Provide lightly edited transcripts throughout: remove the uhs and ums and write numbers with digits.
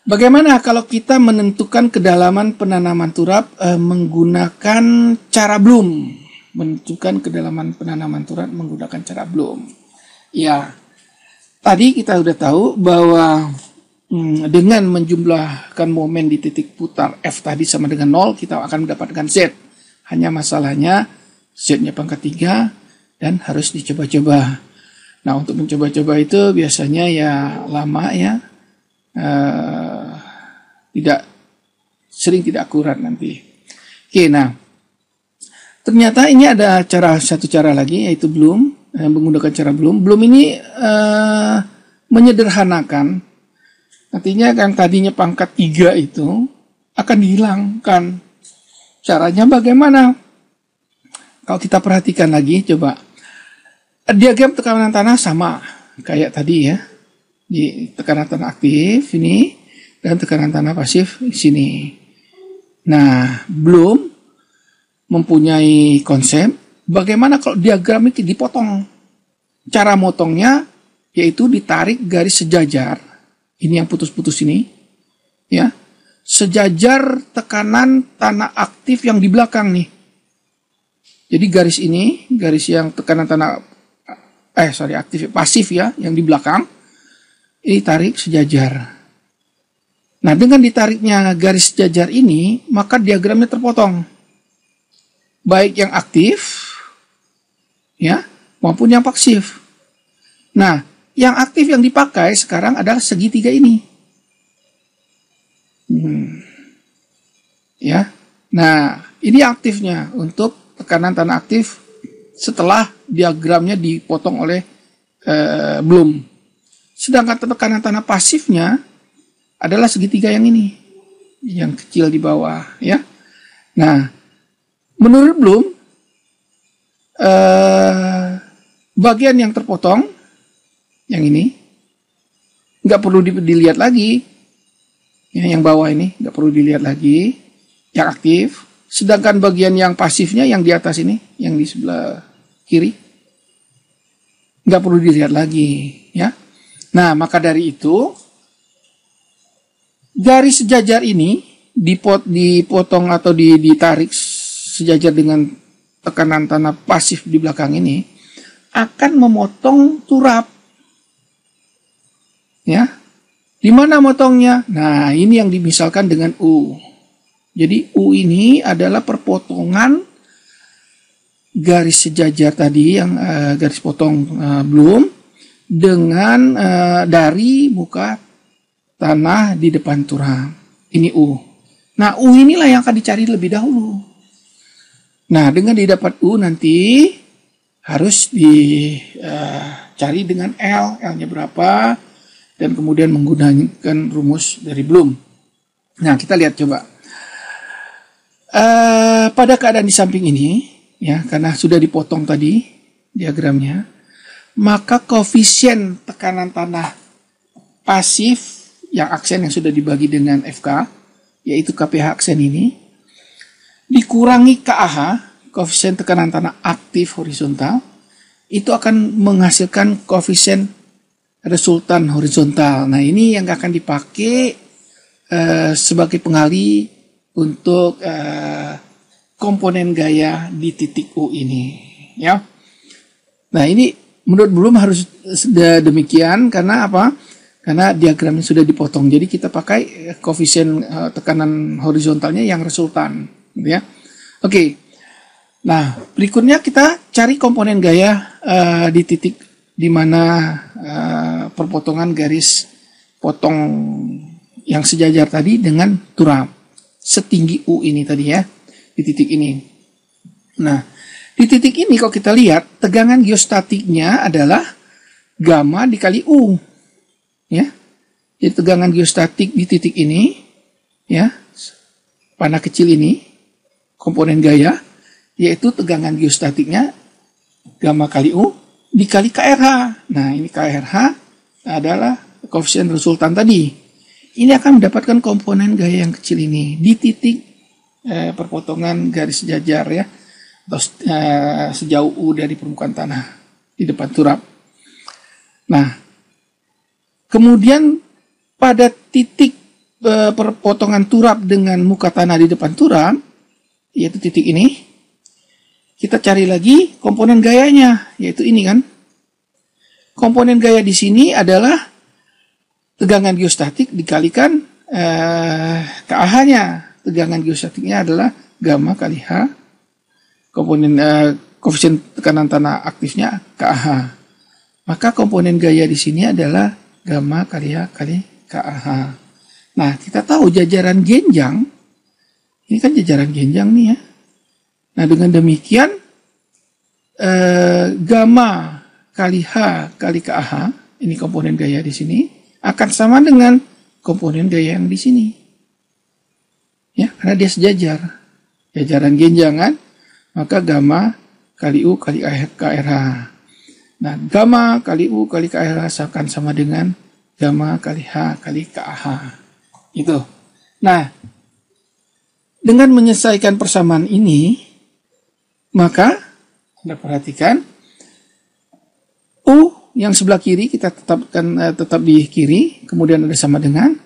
Bagaimana kalau kita menentukan kedalaman penanaman turap menggunakan cara Bloom? Menentukan kedalaman penanaman turap menggunakan cara Bloom. Ya, tadi kita udah tahu bahwa dengan menjumlahkan momen di titik putar F tadi sama dengan 0, kita akan mendapatkan Z. Hanya masalahnya Z-nya pangkat 3 dan harus dicoba-coba. Nah, untuk mencoba-coba itu biasanya ya lama ya. Tidak akurat nanti. Oke, nah ternyata ini ada satu cara lagi, yaitu Bloom, menggunakan cara Bloom. Bloom ini menyederhanakan, artinya kan tadinya pangkat 3 itu akan dihilangkan. Caranya bagaimana? Kalau kita perhatikan lagi, coba diagram tekanan tanah sama kayak tadi ya. Di tekanan tanah aktif ini dan tekanan tanah pasif di sini. Nah, Bloom mempunyai konsep bagaimana kalau diagram ini dipotong. Cara motongnya yaitu ditarik garis sejajar. Ini yang putus-putus ini, ya, sejajar tekanan tanah aktif yang di belakang nih. Jadi garis ini, garis yang tekanan tanah aktif pasif ya, yang di belakang. Ini tarik sejajar. Nah, dengan ditariknya garis sejajar ini, maka diagramnya terpotong. Baik yang aktif, ya, maupun yang pasif. Nah, yang aktif yang dipakai sekarang adalah segitiga ini. Ya. Nah, ini aktifnya untuk tekanan tanah aktif setelah diagramnya dipotong oleh Bloom. Sedangkan tekanan tanah pasifnya adalah segitiga yang ini, yang kecil di bawah, ya. Nah, menurut Bloom, bagian yang terpotong, yang ini, nggak perlu dilihat lagi, ya, yang bawah ini nggak perlu dilihat lagi, yang aktif. Sedangkan bagian yang pasifnya, yang di atas ini, yang di sebelah kiri, nggak perlu dilihat lagi, ya. Nah, maka dari itu garis sejajar ini dipotong atau ditarik sejajar dengan tekanan tanah pasif di belakang ini akan memotong turap. Ya. Di mana motongnya? Nah, ini yang dimisalkan dengan U. Jadi U ini adalah perpotongan garis sejajar tadi yang garis potong Bloom dengan dari muka tanah di depan turap. Ini U. Nah, U inilah yang akan dicari lebih dahulu. Nah, dengan didapat U nanti harus dicari dengan L. L-nya berapa? Dan kemudian menggunakan rumus dari Bloom. Nah, kita lihat coba. Pada keadaan di samping ini, ya, karena sudah dipotong tadi diagramnya, maka koefisien tekanan tanah pasif yang aksen yang sudah dibagi dengan FK, yaitu KPH aksen ini, dikurangi KAH, koefisien tekanan tanah aktif horizontal, itu akan menghasilkan koefisien resultan horizontal. Nah, ini yang akan dipakai sebagai pengali untuk komponen gaya di titik U ini, ya. Nah, ini menurut Bloom harus demikian karena apa? Karena diagramnya sudah dipotong. Jadi kita pakai koefisien tekanan horizontalnya yang resultan, gitu ya. Oke. Nah, berikutnya kita cari komponen gaya di titik di mana perpotongan garis potong yang sejajar tadi dengan turap setinggi U ini tadi ya, di titik ini. Nah, di titik ini kalau kita lihat tegangan geostatiknya adalah gamma dikali U, ya. Jadi tegangan geostatik di titik ini, ya, panah kecil ini, komponen gaya, yaitu tegangan geostatiknya gamma kali U dikali KRH. Nah, ini KRH adalah koefisien resultan tadi. Ini akan mendapatkan komponen gaya yang kecil ini di titik perpotongan garis sejajar ya, atau sejauh U dari permukaan tanah di depan turap. Nah, kemudian pada titik perpotongan turap dengan muka tanah di depan turap, yaitu titik ini, kita cari lagi komponen gayanya, yaitu ini kan. Komponen gaya di sini adalah tegangan geostatik dikalikan KH-nya. Tegangan geostatiknya adalah gamma kali H. Komponen koefisien tekanan tanah aktifnya KH. Maka komponen gaya di sini adalah gamma kali H kali KH. Nah, kita tahu jajaran genjang. Ini kan jajaran genjang nih ya. Nah, dengan demikian gamma kali H kali KH, ini komponen gaya di sini, akan sama dengan komponen gaya yang di sini. Ya, karena dia sejajar. Jajaran genjangan, maka gamma kali U kali KRH. Nah, gamma kali U kali KRH akan sama dengan gamma kali H kali KH. Itu. Nah, dengan menyelesaikan persamaan ini, maka Anda perhatikan U yang sebelah kiri kita tetap di kiri, kemudian ada sama dengan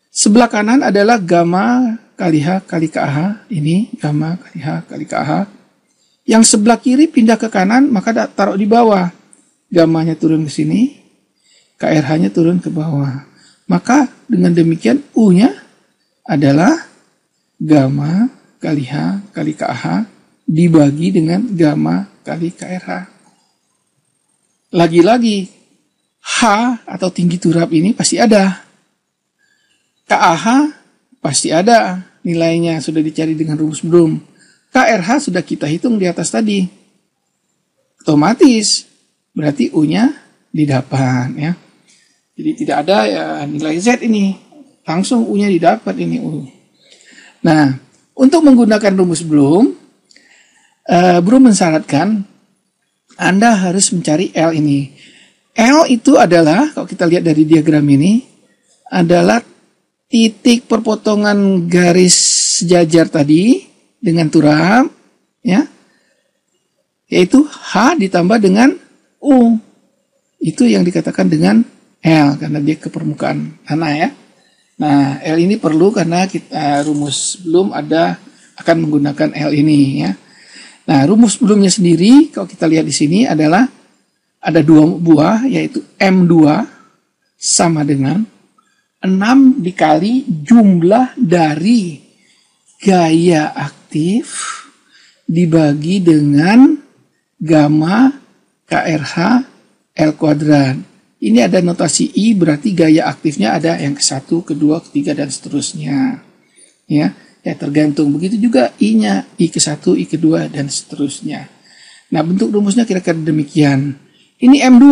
sebelah kanan adalah gamma kali H kali KH, ini gamma kali H kali KH. Yang sebelah kiri pindah ke kanan, maka taruh di bawah. Gammanya turun ke sini, KRH-nya turun ke bawah. Maka dengan demikian U-nya adalah gamma kali H kali KH dibagi dengan gamma kali KRH. Lagi-lagi H atau tinggi turap ini pasti ada. KH pasti ada, nilainya sudah dicari dengan rumus belum. KRH sudah kita hitung di atas tadi. Otomatis berarti U-nya didapat ya. Jadi tidak ada ya nilai Z ini. Langsung U-nya didapat ini U. Nah, untuk menggunakan rumus belum mensyaratkan Anda harus mencari L ini. L itu adalah, kalau kita lihat dari diagram ini, adalah titik perpotongan garis sejajar tadi dengan turap, ya, yaitu H ditambah dengan U. Itu yang dikatakan dengan L, karena dia ke permukaan tanah ya. Nah, L ini perlu karena kita rumus belum ada akan menggunakan L ini ya. Nah, rumus belumnya sendiri kalau kita lihat di sini adalah ada dua buah, yaitu M2 sama dengan 6 dikali jumlah dari gaya aktif dibagi dengan gamma KRH L kuadrat. Ini ada notasi I, berarti gaya aktifnya ada yang ke-1, kedua, ketiga, dan seterusnya. Ya, tergantung. Begitu juga I-nya, I ke-1, I kedua, dan seterusnya. Nah, bentuk rumusnya kira-kira demikian. Ini M2.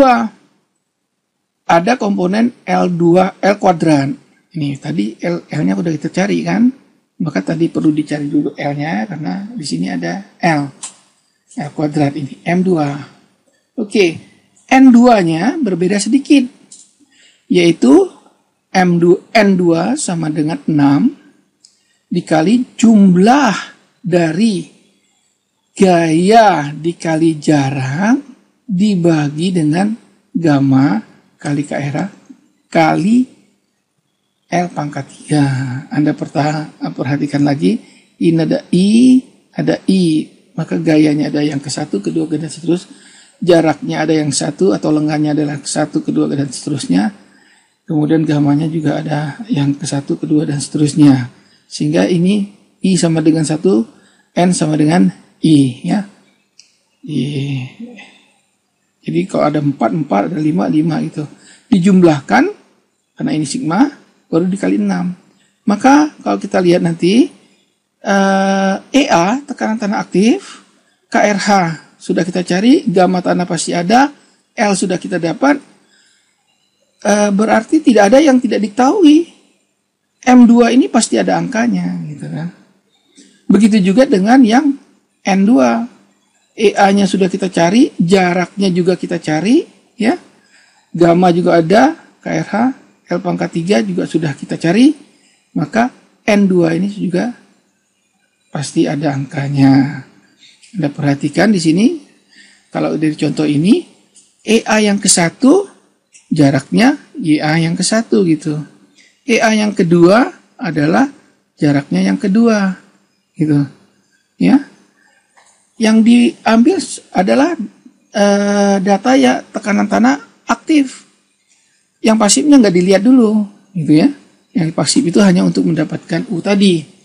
Ada komponen L2, L kuadrat. Ini tadi L-nya udah kita cari kan? Maka tadi perlu dicari dulu L-nya karena di sini ada L kuadrat ini, M2. Oke, N2-nya berbeda sedikit. Yaitu N2 sama dengan 6 dikali jumlah dari gaya dikali jarak dibagi dengan gamma kali KRH kali L pangkat 3. Anda perhatikan lagi, ini ada I, maka gayanya ada yang ke-1, kedua, dan seterusnya. Jaraknya ada yang 1 atau lengannya adalah ke-1, kedua, dan seterusnya. Kemudian gammanya juga ada yang ke-1, kedua, dan seterusnya. Sehingga ini I sama dengan 1, N sama dengan I ya. Jadi kalau ada 4, ada 5 gitu. Dijumlahkan, karena ini sigma, baru dikali 6. Maka kalau kita lihat nanti, EA, tekanan tanah aktif, KRH sudah kita cari, gamma tanah pasti ada, L sudah kita dapat, berarti tidak ada yang tidak diketahui. M2 ini pasti ada angkanya, gitu kan. Begitu juga dengan yang N2. EA-nya sudah kita cari, jaraknya juga kita cari, ya. Gamma juga ada, KRH, L pangkat 3 juga sudah kita cari, maka N2 ini juga pasti ada angkanya. Anda perhatikan di sini, kalau dari contoh ini, EA yang ke-1, jaraknya YA yang ke-1 gitu. EA yang kedua, adalah jaraknya yang kedua, gitu, ya. Yang diambil adalah data ya tekanan tanah aktif. Yang pasifnya nggak dilihat dulu, gitu ya. Yang pasif itu hanya untuk mendapatkan U tadi.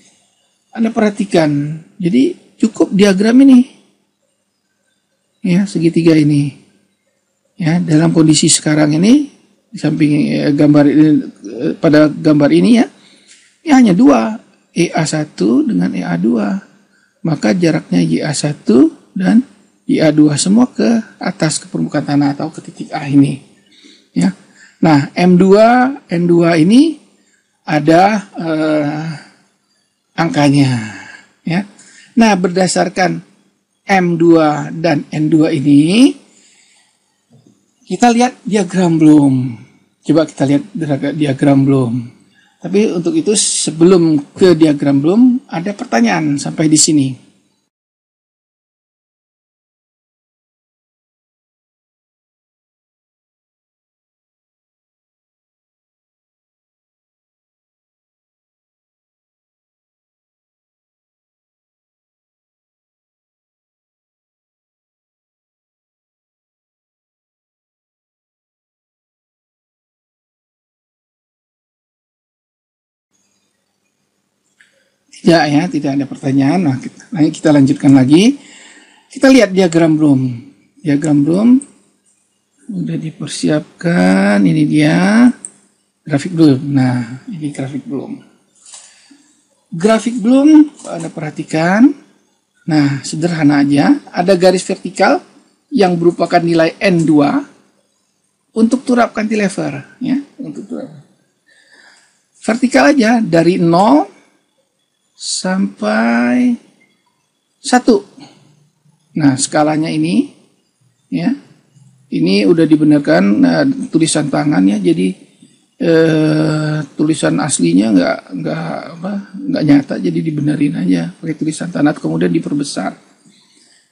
Anda perhatikan, jadi cukup diagram ini, ya, segitiga ini, ya, dalam kondisi sekarang ini, di samping gambar ini, pada gambar ini ya hanya dua, EA1 dengan EA2, maka jaraknya YA1 dan YA2 semua ke atas, ke permukaan tanah atau ke titik A ini, ya. Nah, M2, N2 ini ada angkanya, ya. Nah, berdasarkan M2 dan N2 ini, kita lihat diagram belum? Coba kita lihat diagram belum. Tapi untuk itu sebelum ke diagram belum, ada pertanyaan sampai di sini. Tidak ya, tidak ada pertanyaan. Nah, kita lanjutkan lagi. Kita lihat diagram belum. Diagram belum. Udah dipersiapkan. Ini dia. Grafik belum. Nah, ini grafik belum. Grafik belum, Anda perhatikan. Nah, sederhana aja. Ada garis vertikal yang merupakan nilai N2 untuk turap cantilever. Ya, untuk turap. Vertikal aja dari 0 sampai 1. Nah, skalanya ini, ya, ini udah dibenarkan tulisan tangan ya, jadi tulisan aslinya nggak nyata, jadi dibenerin aja pakai tulisan tangan, kemudian diperbesar,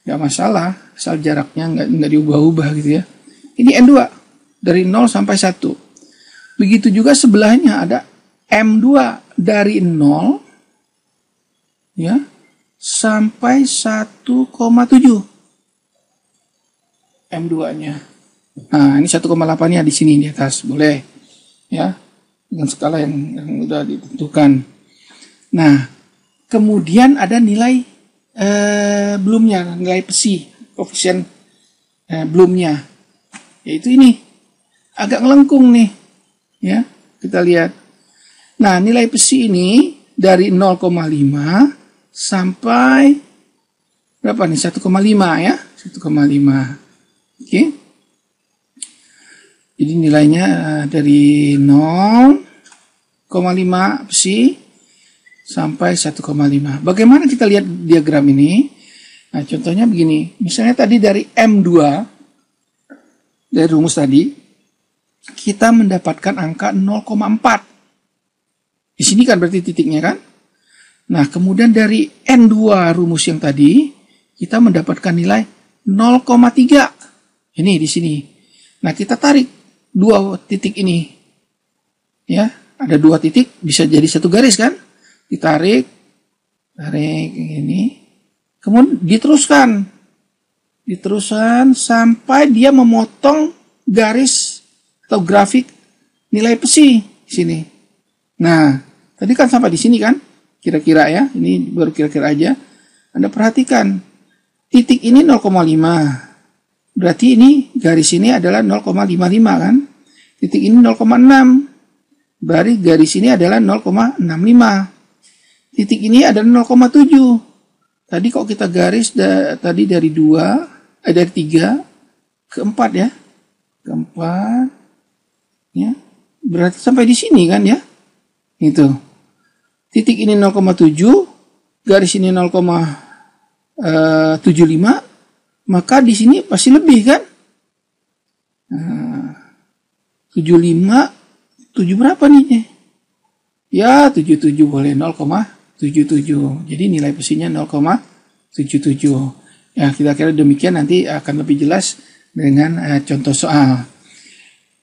nggak masalah, asal jaraknya nggak diubah-ubah gitu ya. Ini N2 dari 0 sampai 1. Begitu juga sebelahnya ada M2 dari 0 ya sampai 1,7 M2-nya. Nah, ini 1,8-nya di sini di atas, boleh ya, dengan skala yang sudah ditentukan. Nah, kemudian ada nilai belumnya, nilai psi, koefisien belumnya, yaitu ini agak ngelengkung nih, ya, kita lihat. Nah, nilai psi ini dari 0,5 sampai berapa nih? 1,5 ya, 1,5. Oke. Jadi nilainya dari 0,5 psi sampai 1,5. Bagaimana kita lihat diagram ini? Nah, contohnya begini. Misalnya tadi dari M2, dari rumus tadi, kita mendapatkan angka 0,4. Di sini kan berarti titiknya kan? Nah, kemudian dari N2 rumus yang tadi, kita mendapatkan nilai 0,3. Ini di sini. Nah, kita tarik dua titik ini. Ya, ada dua titik, bisa jadi satu garis kan? Ditarik, tarik ini. Kemudian diteruskan. Diteruskan sampai dia memotong garis atau grafik nilai psi di sini. Nah, tadi kan sampai di sini kan? Kira-kira ya, ini baru kira-kira aja. Anda perhatikan, titik ini 0,5. Berarti ini garis ini adalah 0,55 kan? Titik ini 0,6. Berarti garis ini adalah 0,65. Titik ini adalah 0,7. Tadi kok kita garis tadi dari 3 ke 4 ya. Ke 4. Ya. Berarti sampai di sini kan ya? Gitu. Titik ini 0,7, garis ini 0,75, maka di sini pasti lebih kan? Nah, 75, 7 berapa nih? Ya, 77 boleh, 0,77. Jadi nilai psinya 0,77. Ya, kita kira demikian, nanti akan lebih jelas dengan contoh soal.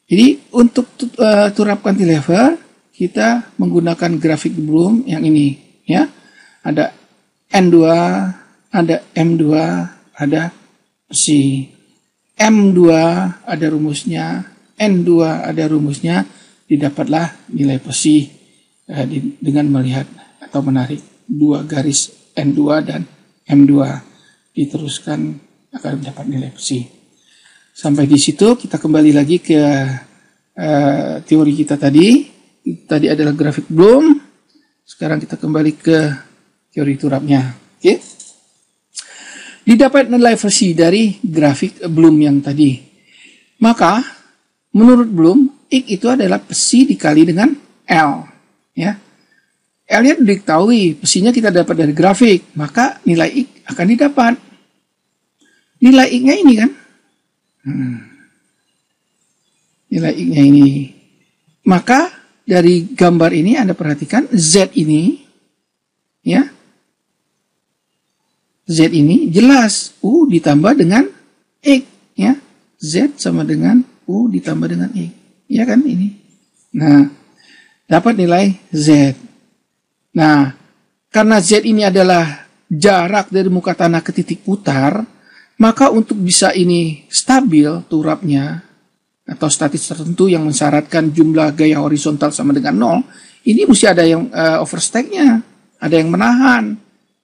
Jadi untuk turap cantilever, kita menggunakan grafik Bloom yang ini, ya. Ada N2, ada M2, ada psi. M2 ada rumusnya, N2 ada rumusnya, didapatlah nilai psi dengan melihat atau menarik dua garis N2 dan M2. Diteruskan akan mendapat nilai psi. Sampai di situ kita kembali lagi ke teori kita tadi. Tadi adalah grafik Bloom. Sekarang kita kembali ke teori turapnya. Oke. Didapat nilai psi dari grafik Bloom yang tadi. Maka menurut Bloom, X itu adalah psi dikali dengan L, ya. L-nya diketahui, psinya kita dapat dari grafik, maka nilai X akan didapat. Nilai X-nya ini kan. Nilai X-nya ini. Maka dari gambar ini Anda perhatikan Z ini, ya, Z ini jelas U ditambah dengan X, ya, Z sama dengan U ditambah dengan X, ya kan ini. Nah, dapat nilai Z. Nah, karena Z ini adalah jarak dari muka tanah ke titik putar, maka untuk bisa ini stabil turapnya, atau statis tertentu yang mensyaratkan jumlah gaya horizontal sama dengan 0, ini mesti ada yang overstack-nya, ada yang menahan,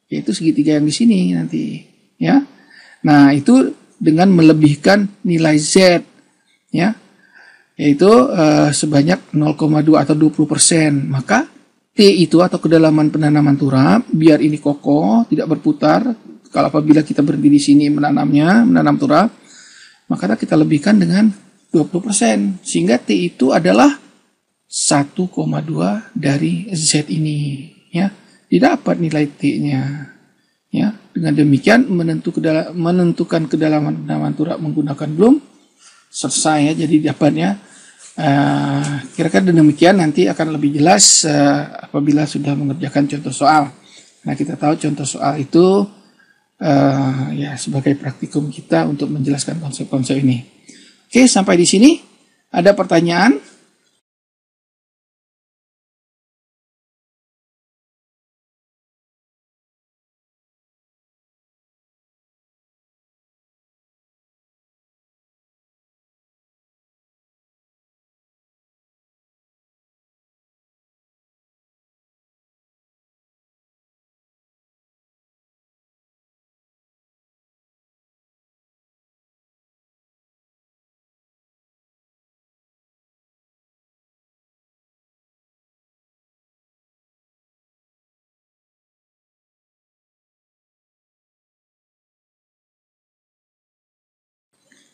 yaitu segitiga yang di sini nanti, ya. Nah, itu dengan melebihkan nilai Z, ya, yaitu sebanyak 0,2 atau 20%. Maka T itu atau kedalaman penanaman turap, biar ini kokoh, tidak berputar. Kalau apabila kita berhenti di sini menanam turap, maka kita lebihkan dengan 20%, sehingga T itu adalah 1,2 dari Z ini, ya. Didapat nilai T-nya, ya. Dengan demikian menentukan kedalaman penanaman turap menggunakan Bloom selesai, ya. Jadi dapatnya kira-kira demikian. Nanti akan lebih jelas apabila sudah mengerjakan contoh soal. Nah, kita tahu contoh soal itu ya sebagai praktikum kita untuk menjelaskan konsep-konsep ini. Oke, sampai di sini. Ada pertanyaan?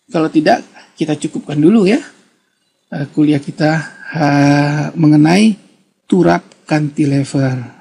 Kalau tidak, kita cukupkan dulu, ya, kuliah kita mengenai turap cantilever.